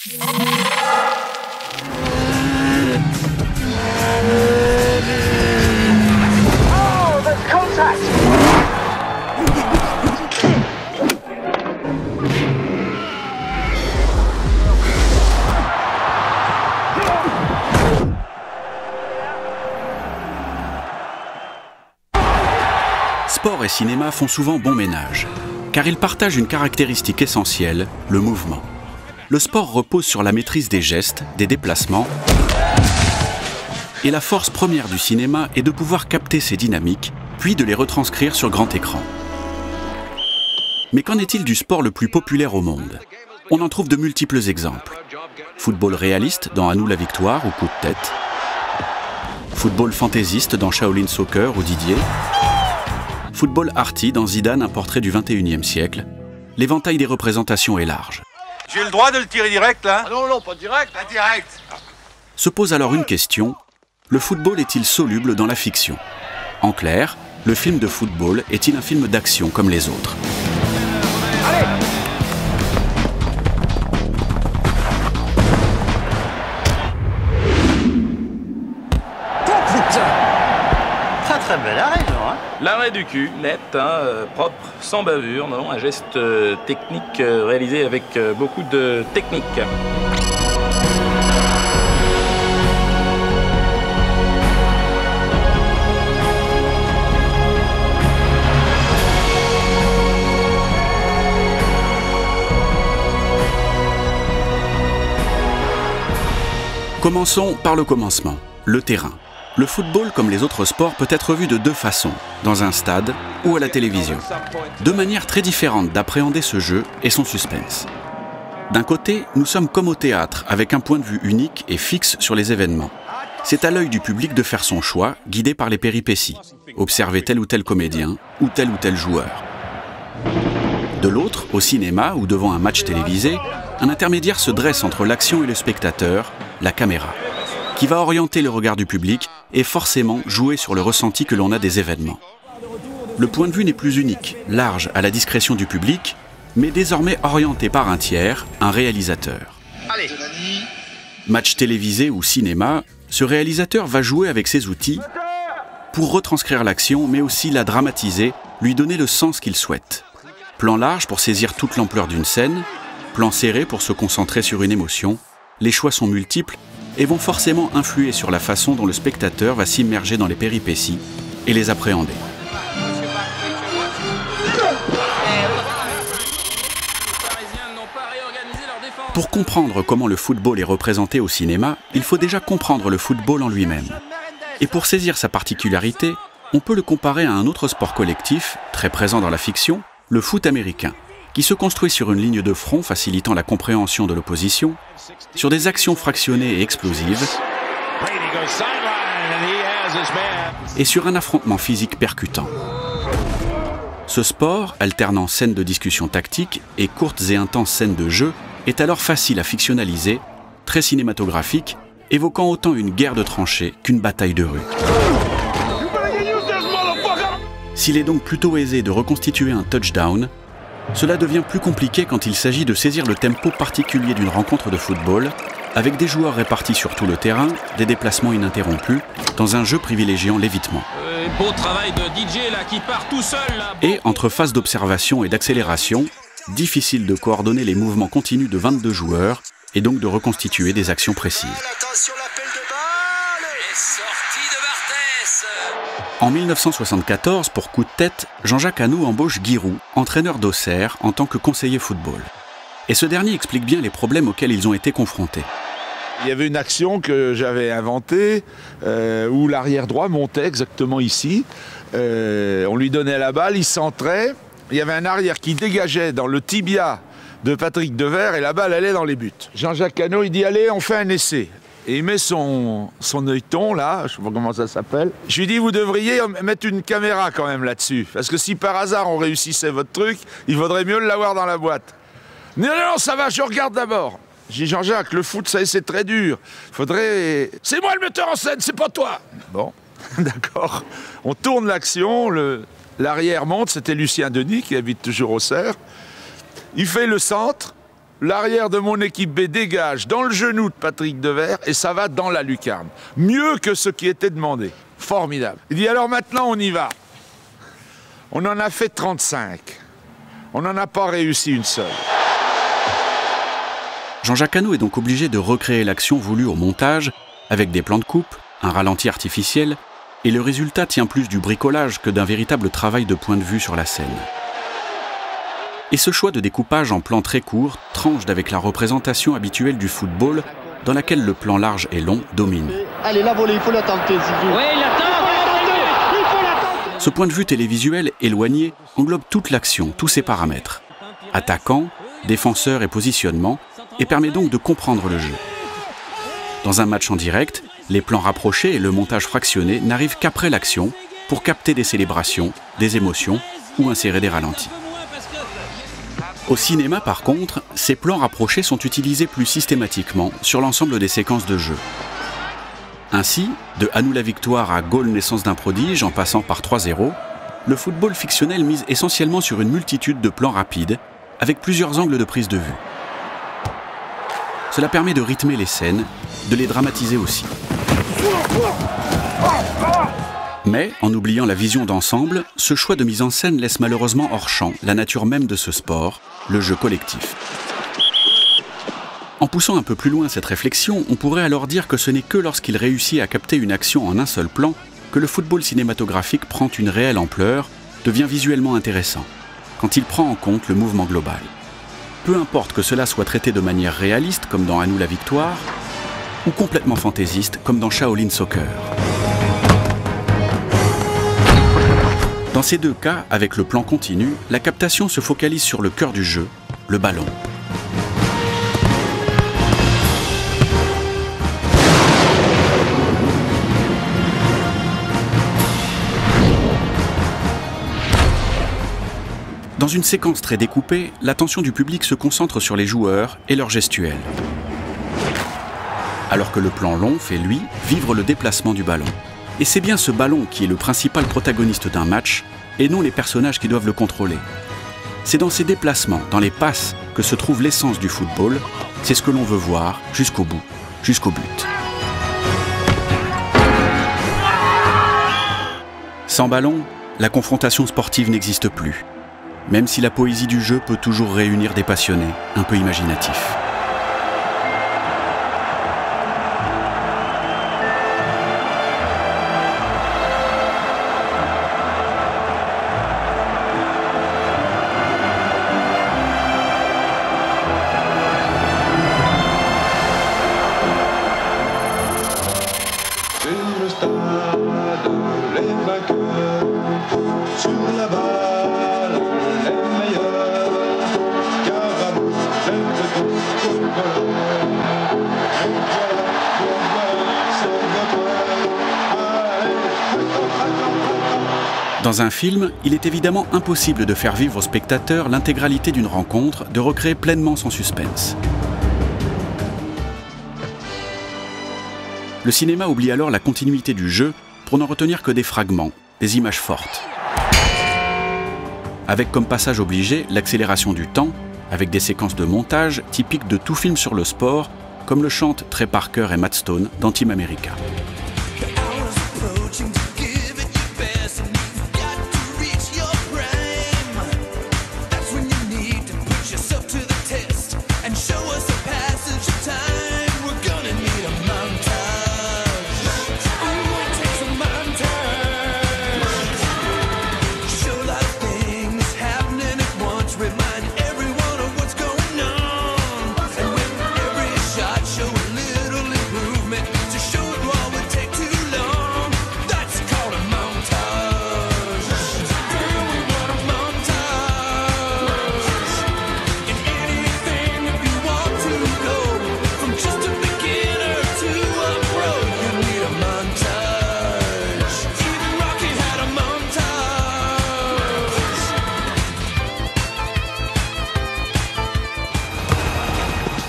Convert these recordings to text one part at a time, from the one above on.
Oh, there's contact! Sport et cinéma font souvent bon ménage, car ils partagent une caractéristique essentielle, le mouvement. Le sport repose sur la maîtrise des gestes, des déplacements, et la force première du cinéma est de pouvoir capter ces dynamiques, puis de les retranscrire sur grand écran. Mais qu'en est-il du sport le plus populaire au monde? On en trouve de multiples exemples. Football réaliste dans À nous la victoire ou Coup de tête. Football fantaisiste dans Shaolin Soccer ou Didier. Football arty dans Zidane, un portrait du XXIe siècle. L'éventail des représentations est large. J'ai le droit de le tirer direct, là? Ah non, non, pas direct. Pas direct. Se pose alors une question, le football est-il soluble dans la fiction? En clair, le film de football est-il un film d'action comme les autres? Allez! Oh putain! Très très bel arrêt, genre, hein? L'arrêt du cul, net, propre, sans bavure, non, un geste technique réalisé avec beaucoup de technique. Commençons par le commencement, le terrain. Le football, comme les autres sports, peut être vu de deux façons, dans un stade ou à la télévision. Deux manières très différentes d'appréhender ce jeu et son suspense. D'un côté, nous sommes comme au théâtre, avec un point de vue unique et fixe sur les événements. C'est à l'œil du public de faire son choix, guidé par les péripéties. Observer tel ou tel comédien ou tel joueur. De l'autre, au cinéma ou devant un match télévisé, un intermédiaire se dresse entre l'action et le spectateur, la caméra, qui va orienter le regard du public et forcément jouer sur le ressenti que l'on a des événements. Le point de vue n'est plus unique, large à la discrétion du public, mais désormais orienté par un tiers, un réalisateur. Allez! Match télévisé ou cinéma, ce réalisateur va jouer avec ses outils pour retranscrire l'action, mais aussi la dramatiser, lui donner le sens qu'il souhaite. Plan large pour saisir toute l'ampleur d'une scène, plan serré pour se concentrer sur une émotion. Les choix sont multiples et vont forcément influer sur la façon dont le spectateur va s'immerger dans les péripéties et les appréhender. Pour comprendre comment le football est représenté au cinéma, il faut déjà comprendre le football en lui-même. Et pour saisir sa particularité, on peut le comparer à un autre sport collectif, très présent dans la fiction, le foot américain, qui se construit sur une ligne de front facilitant la compréhension de l'opposition, sur des actions fractionnées et explosives, et sur un affrontement physique percutant. Ce sport, alternant scènes de discussion tactique et courtes et intenses scènes de jeu, est alors facile à fictionnaliser, très cinématographique, évoquant autant une guerre de tranchées qu'une bataille de rue. S'il est donc plutôt aisé de reconstituer un touchdown, cela devient plus compliqué quand il s'agit de saisir le tempo particulier d'une rencontre de football, avec des joueurs répartis sur tout le terrain, des déplacements ininterrompus, dans un jeu privilégiant l'évitement. Beau travail de DJ là qui part tout seul là. Et entre phase d'observation et d'accélération, difficile de coordonner les mouvements continus de 22 joueurs et donc de reconstituer des actions précises. Attention, l'appel de balle! Et sortie de Barthès! En 1974, pour Coup de tête, Jean-Jacques Hano embauche Giroud, entraîneur d'Auxerre, en tant que conseiller football. Et ce dernier explique bien les problèmes auxquels ils ont été confrontés. Il y avait une action que j'avais inventée où l'arrière droit montait exactement ici. On lui donnait la balle, il centrait. Il y avait un arrière qui dégageait dans le tibia de Patrick Devers et la balle allait dans les buts. Jean-Jacques Hano, il dit allez, on fait un essai. Et il met son œilleton là, je ne sais pas comment ça s'appelle. Je lui dis vous devriez mettre une caméra quand même là-dessus. Parce que si par hasard on réussissait votre truc, il vaudrait mieux l'avoir dans la boîte. Non, non, ça va, je regarde d'abord. J'ai dit Jean-Jacques, le foot, ça c'est très dur. Faudrait... C'est moi le metteur en scène, c'est pas toi. Bon, d'accord. On tourne l'action, l'arrière monte, c'était Lucien Denis qui habite toujours Auxerre. Il fait le centre, L'arrière de mon équipe B dégage dans le genou de Patrick Devers et ça va dans la lucarne. Mieux que ce qui était demandé. Formidable. Il dit alors maintenant on y va. On en a fait 35. On n'en a pas réussi une seule. Jean-Jacques Hano est donc obligé de recréer l'action voulue au montage avec des plans de coupe, un ralenti artificiel et le résultat tient plus du bricolage que d'un véritable travail de point de vue sur la scène. Et ce choix de découpage en plans très courts tranche d'avec la représentation habituelle du football dans laquelle le plan large et long domine. Allez, la volée, il faut la tenter. Oui, il l'attend. Ce point de vue télévisuel éloigné englobe toute l'action, tous ses paramètres. Attaquant, défenseur et positionnement, et permet donc de comprendre le jeu. Dans un match en direct, les plans rapprochés et le montage fractionné n'arrivent qu'après l'action pour capter des célébrations, des émotions ou insérer des ralentis. Au cinéma, par contre, ces plans rapprochés sont utilisés plus systématiquement sur l'ensemble des séquences de jeu. Ainsi, de À nous la victoire à Goal naissance d'un prodige en passant par 3-0, le football fictionnel mise essentiellement sur une multitude de plans rapides avec plusieurs angles de prise de vue. Cela permet de rythmer les scènes, de les dramatiser aussi. Mais, en oubliant la vision d'ensemble, ce choix de mise en scène laisse malheureusement hors champ la nature même de ce sport, le jeu collectif. En poussant un peu plus loin cette réflexion, on pourrait alors dire que ce n'est que lorsqu'il réussit à capter une action en un seul plan que le football cinématographique prend une réelle ampleur, devient visuellement intéressant, quand il prend en compte le mouvement global. Peu importe que cela soit traité de manière réaliste, comme dans À nous la victoire, ou complètement fantaisiste, comme dans Shaolin Soccer. Dans ces deux cas, avec le plan continu, la captation se focalise sur le cœur du jeu, le ballon. Dans une séquence très découpée, l'attention du public se concentre sur les joueurs et leurs gestuels. Alors que le plan long fait, lui, vivre le déplacement du ballon. Et c'est bien ce ballon qui est le principal protagoniste d'un match, et non les personnages qui doivent le contrôler. C'est dans ces déplacements, dans les passes, que se trouve l'essence du football. C'est ce que l'on veut voir jusqu'au bout, jusqu'au but. Sans ballon, la confrontation sportive n'existe plus. Même si la poésie du jeu peut toujours réunir des passionnés, un peu imaginatifs. Dans un film, il est évidemment impossible de faire vivre au spectateur l'intégralité d'une rencontre, de recréer pleinement son suspense. Le cinéma oublie alors la continuité du jeu pour n'en retenir que des fragments, des images fortes. Avec comme passage obligé l'accélération du temps, avec des séquences de montage typiques de tout film sur le sport, comme le chantent Trey Parker et Matt Stone dans Team America.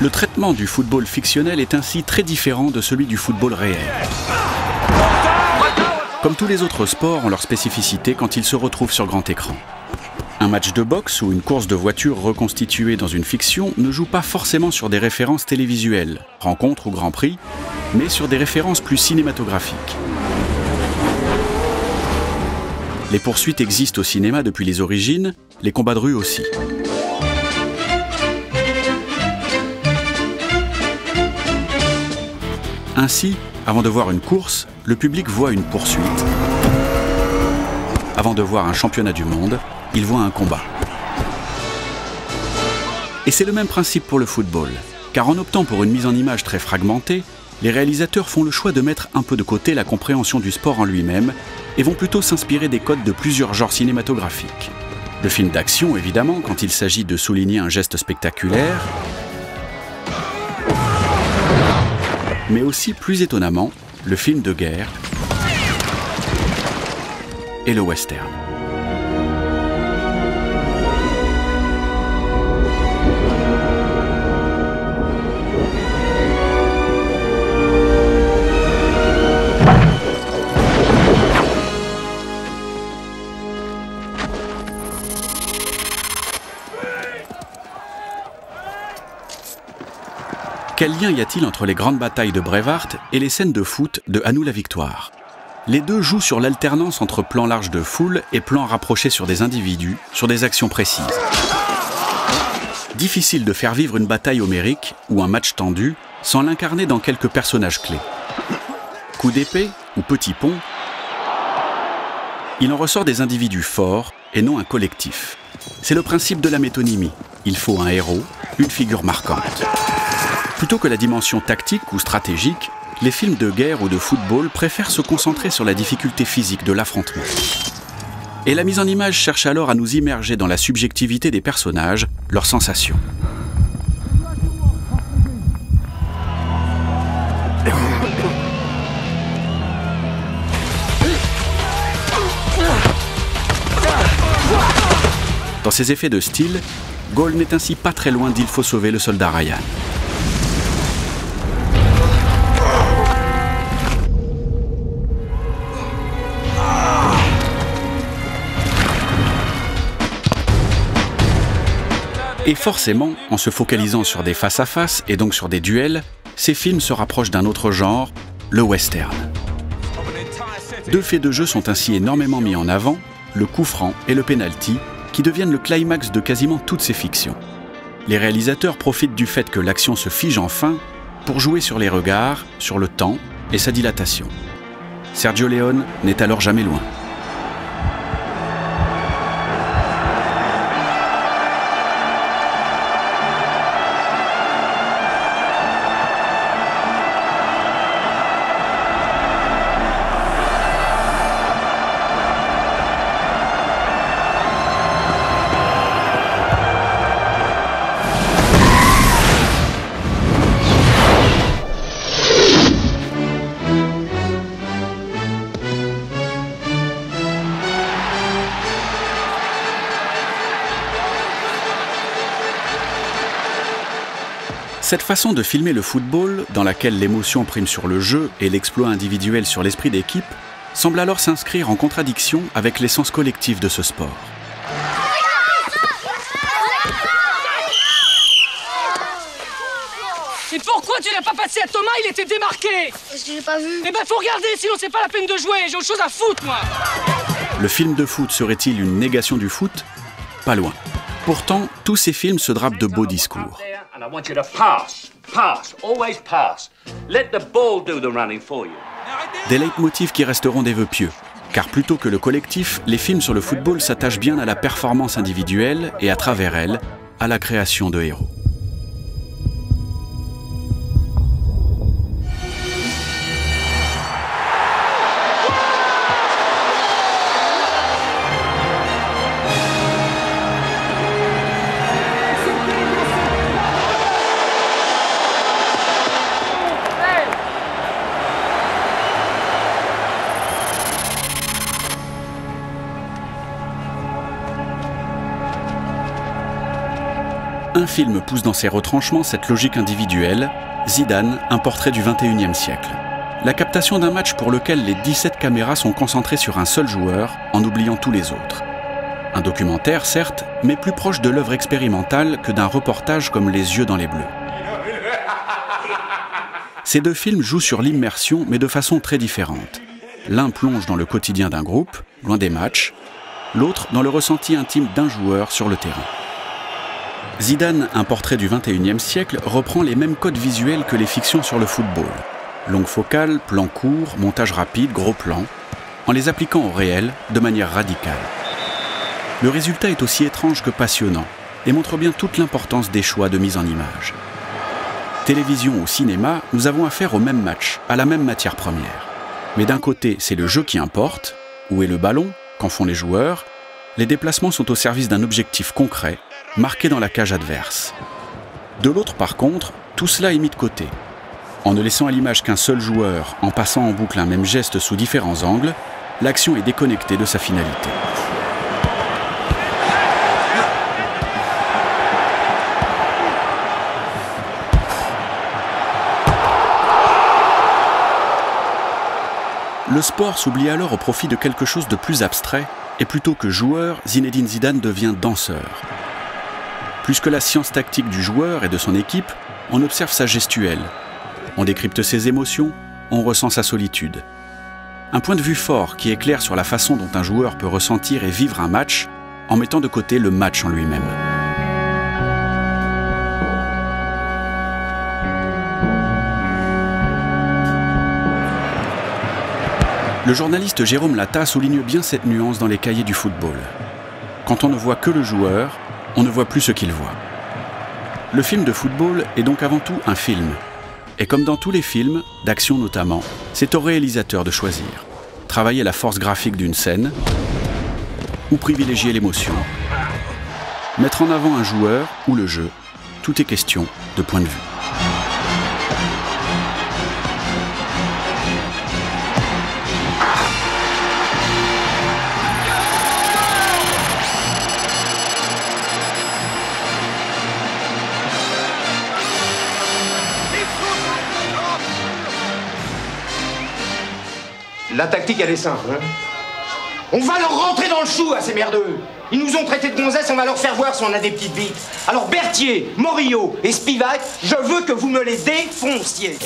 Le traitement du football fictionnel est ainsi très différent de celui du football réel. Comme tous les autres sports ont leur spécificité quand ils se retrouvent sur grand écran. Un match de boxe ou une course de voiture reconstituée dans une fiction ne joue pas forcément sur des références télévisuelles, rencontres ou Grand Prix, mais sur des références plus cinématographiques. Les poursuites existent au cinéma depuis les origines, les combats de rue aussi. Ainsi, avant de voir une course, le public voit une poursuite. Avant de voir un championnat du monde, il voit un combat. Et c'est le même principe pour le football, car en optant pour une mise en image très fragmentée, les réalisateurs font le choix de mettre un peu de côté la compréhension du sport en lui-même et vont plutôt s'inspirer des codes de plusieurs genres cinématographiques. Le film d'action, évidemment, quand il s'agit de souligner un geste spectaculaire, mais aussi, plus étonnamment, le film de guerre et le western. Quel lien y a-t-il entre les grandes batailles de Braveheart et les scènes de foot de À nous la victoire? Les deux jouent sur l'alternance entre plans larges de foule et plans rapprochés sur des individus, sur des actions précises. Difficile de faire vivre une bataille homérique ou un match tendu sans l'incarner dans quelques personnages clés. Coup d'épée ou petit pont, il en ressort des individus forts et non un collectif. C'est le principe de la métonymie. Il faut un héros, une figure marquante. Plutôt que la dimension tactique ou stratégique, les films de guerre ou de football préfèrent se concentrer sur la difficulté physique de l'affrontement. Et la mise en image cherche alors à nous immerger dans la subjectivité des personnages, leurs sensations. Dans ses effets de style, Gaulle n'est ainsi pas très loin d'Il faut sauver le soldat Ryan. Et forcément, en se focalisant sur des face-à-face et donc sur des duels, ces films se rapprochent d'un autre genre, le western. Deux faits de jeu sont ainsi énormément mis en avant, le coup franc et le penalty, qui deviennent le climax de quasiment toutes ces fictions. Les réalisateurs profitent du fait que l'action se fige enfin pour jouer sur les regards, sur le temps et sa dilatation. Sergio Leone n'est alors jamais loin. Cette façon de filmer le football, dans laquelle l'émotion prime sur le jeu et l'exploit individuel sur l'esprit d'équipe, semble alors s'inscrire en contradiction avec l'essence collective de ce sport. Et pourquoi tu l'as pas passé à Thomas? Il était démarqué. Parce que j'ai pas vu. Eh ben faut regarder, sinon c'est pas la peine de jouer. J'ai autre chose à foutre, moi. Le film de foot serait-il une négation du foot? Pas loin. Pourtant, tous ces films se drapent de beaux discours. Des leitmotifs qui resteront des vœux pieux. Car plutôt que le collectif, les films sur le football s'attachent bien à la performance individuelle et à travers elle, à la création de héros. Un film pousse dans ses retranchements cette logique individuelle, Zidane, un portrait du XXIe siècle. La captation d'un match pour lequel les 17 caméras sont concentrées sur un seul joueur, en oubliant tous les autres. Un documentaire, certes, mais plus proche de l'œuvre expérimentale que d'un reportage comme Les yeux dans les bleus. Ces deux films jouent sur l'immersion, mais de façon très différente. L'un plonge dans le quotidien d'un groupe, loin des matchs, l'autre dans le ressenti intime d'un joueur sur le terrain. Zidane, un portrait du XXIe siècle, reprend les mêmes codes visuels que les fictions sur le football. Longue focale, plan court, montage rapide, gros plan, en les appliquant au réel de manière radicale. Le résultat est aussi étrange que passionnant et montre bien toute l'importance des choix de mise en image. Télévision ou cinéma, nous avons affaire au même match, à la même matière première. Mais d'un côté, c'est le jeu qui importe, où est le ballon, qu'en font les joueurs, les déplacements sont au service d'un objectif concret, marqué dans la cage adverse. De l'autre, par contre, tout cela est mis de côté. En ne laissant à l'image qu'un seul joueur, en passant en boucle un même geste sous différents angles, l'action est déconnectée de sa finalité. Le sport s'oublie alors au profit de quelque chose de plus abstrait, et plutôt que joueur, Zinedine Zidane devient danseur. Plus que la science tactique du joueur et de son équipe, on observe sa gestuelle. On décrypte ses émotions, on ressent sa solitude. Un point de vue fort qui éclaire sur la façon dont un joueur peut ressentir et vivre un match, en mettant de côté le match en lui-même. Le journaliste Jérôme Latta souligne bien cette nuance dans les cahiers du football. Quand on ne voit que le joueur, on ne voit plus ce qu'il voit. Le film de football est donc avant tout un film. Et comme dans tous les films, d'action notamment, c'est au réalisateur de choisir. Travailler la force graphique d'une scène ou privilégier l'émotion. Mettre en avant un joueur ou le jeu, tout est question de point de vue. La tactique, elle est simple. Hein, on va leur rentrer dans le chou à ces merdeux. Ils nous ont traités de gonzesses, on va leur faire voir si on a des petites bites. Alors Berthier, Morillo et Spivak, je veux que vous me les défonciez.